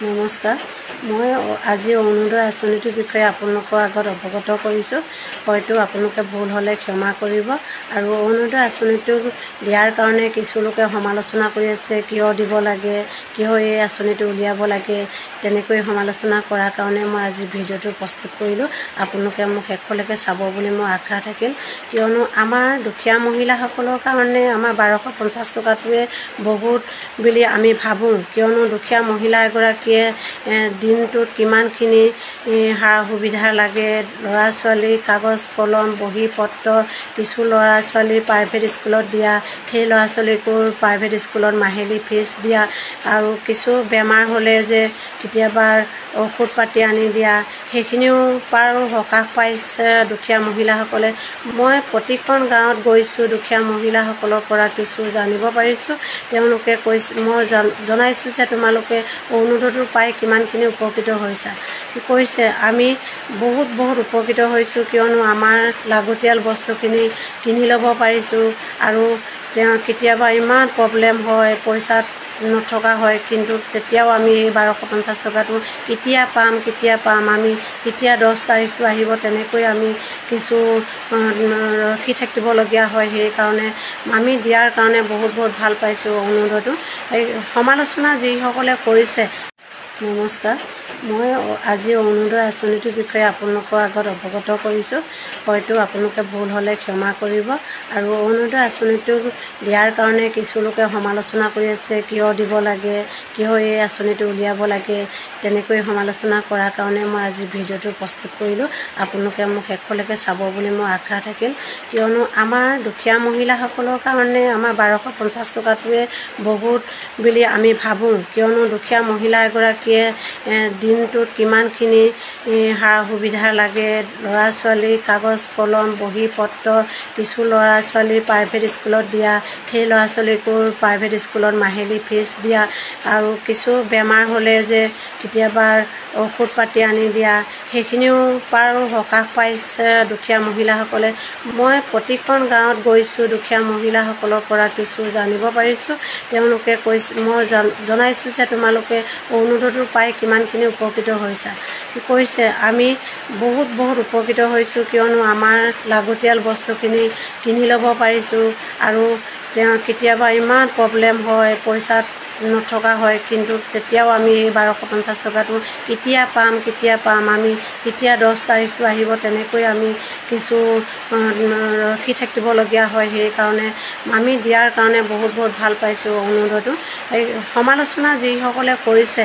নমস্কাৰ। মই আজি অৰুণোদয় আঁচনিটোৰ বিষয়ে আপোনালোকৰ আগত অৱগত কৰিছোঁ। হয়তো আপোনালোকে ভুল হ'লে ক্ষমা কৰিব। আৰু অৰুণোদয় আঁচনিটো দিয়াৰ কাৰণে কিছু লোকে সমালোচনা কৰি আছে, কিয় দিব লাগে, কিয় এই আঁচনিটো উলিয়াব লাগে, তেনেকৈ সমালোচনা কৰাৰ কাৰণে মই আজি ভিডিঅ'টো প্ৰস্তুত কৰিলোঁ। আপোনালোকে মোক শেষলৈকে চাব বুলি মই আশা থাকিল। কিয়নো আমাৰ দুখীয়া মহিলাসকলৰ কাৰণে আমাৰ 1250 টকাটোৱে বহুত বুলি আমি ভাবোঁ। কিয়নো দুখীয়া মহিলা এগৰাকীয়ে দিনটোত কিমানখিনি সা সুবিধা লাগে, ল'ৰা ছোৱালীৰ কাগজ কলম বহী পত্ৰ, কিছু ল'ৰা ছোৱালী প্ৰাইভেট স্কুলত দিয়া, সেই ল'ৰা ছোৱালীকো প্ৰাইভেট স্কুলত মাহিলী ফিজ দিয়া, আৰু কিছু বেমাৰ হ'লে যে কেতিয়াবা ঔষধ পাতি আনি দিয়া, সেইখিনিও পৰাও সকাহ পাইছে দুখীয়া মহিলাসকলে। মই প্ৰতিখন গাঁৱত গৈছোঁ, দুখীয়া মহিলাসকলৰ পৰা কিছু জানিব পাৰিছোঁ। তেওঁলোকে কৈছে, মই জনাইছোঁ যে তোমালোকে অৰুণোদয়টো পাই কিমানখিনি উপকৃত হৈছা। কৈছে আমি বহুত উপকৃত হৈছোঁ, কিয়নো আমাৰ লাগতিয়াল বস্তুখিনি কিনি ল'ব পাৰিছোঁ। আৰু কেতিয়াবা ইমান প্ৰব্লেম হয়, পইচাত নথকা হয়, কিন্তু তেতিয়াও আমি এই 1250 টকাটো কেতিয়া পাম, আমি কেতিয়া 10 তাৰিখটো আহিব, তেনেকৈ আমি কিছু ৰখি থাকিবলগীয়া হয়। সেইকাৰণে আমি দিয়াৰ কাৰণে বহুত ভাল পাইছোঁ অৰুণোদয়টো। এই সমালোচনা যিসকলে কৰিছে। নমস্কাৰ। মই আজি অৰুণোদয় আঁচনিটোৰ বিষয়ে আপোনালোকৰ আগত অৱগত কৰিছোঁ। হয়তো আপোনালোকে ভুল হ'লে ক্ষমা কৰিব। আৰু অৰুণোদয় আঁচনিটো দিয়াৰ কাৰণে কিছু লোকে সমালোচনা কৰি আছে, কিয় দিব লাগে, কিয় এই আঁচনিটো উলিয়াব লাগে, তেনেকৈ সমালোচনা কৰাৰ কাৰণে মই আজি ভিডিঅ'টো প্ৰস্তুত কৰিলোঁ। আপোনালোকে মোক শেষলৈকে চাব বুলি মই আশা থাকিল। কিয়নো আমাৰ দুখীয়া মহিলাসকলৰ কাৰণে আমাৰ 1250 টকাটোৱে বহুত বুলি আমি ভাবোঁ। কিয়নো দুখীয়া মহিলা এগৰাকীয়ে দিনটোত কিমানখিনি সা সুবিধা লাগে, ল'ৰা ছোৱালীৰ কাগজ কলম বহী পত্ৰ, কিছু ল'ৰা ছোৱালী প্ৰাইভেট স্কুলত দিয়া, সেই ল'ৰা ছোৱালীকো প্ৰাইভেট স্কুলত মাহিলী ফিজ দিয়া, আৰু কিছু বেমাৰ হ'লে যে কেতিয়াবা ঔষধ পাতি আনি দিয়া, সেইখিনিও পৰাও সকাহ পাইছে দুখীয়া মহিলাসকলে। মই প্ৰতিখন গাঁৱত গৈছোঁ, দুখীয়া মহিলাসকলৰ পৰা কিছু জানিব পাৰিছোঁ। তেওঁলোকে কৈছে, মই জনাইছোঁ যে তোমালোকে অৰুণোদয়টো পাই কিমানখিনি উপকৃত হৈছা। কৈছে আমি বহুত উপকৃত হৈছোঁ, কিয়নো আমাৰ লাগতিয়াল বস্তুখিনি কিনি ল'ব পাৰিছোঁ। আৰু কেতিয়াবা ইমান প্ৰব্লেম হয়, পইচাত নথকা হয়, কিন্তু তেতিয়াও আমি এই 1250 টকাটো কেতিয়া পাম, আমি কেতিয়া 10 তাৰিখটো আহিব, তেনেকৈ আমি কিছু ৰখি থাকিবলগীয়া হয়। সেইকাৰণে আমি দিয়াৰ কাৰণে বহুত ভাল পাইছোঁ অৰুণোদয়টো। এই সমালোচনা যিসকলে কৰিছে।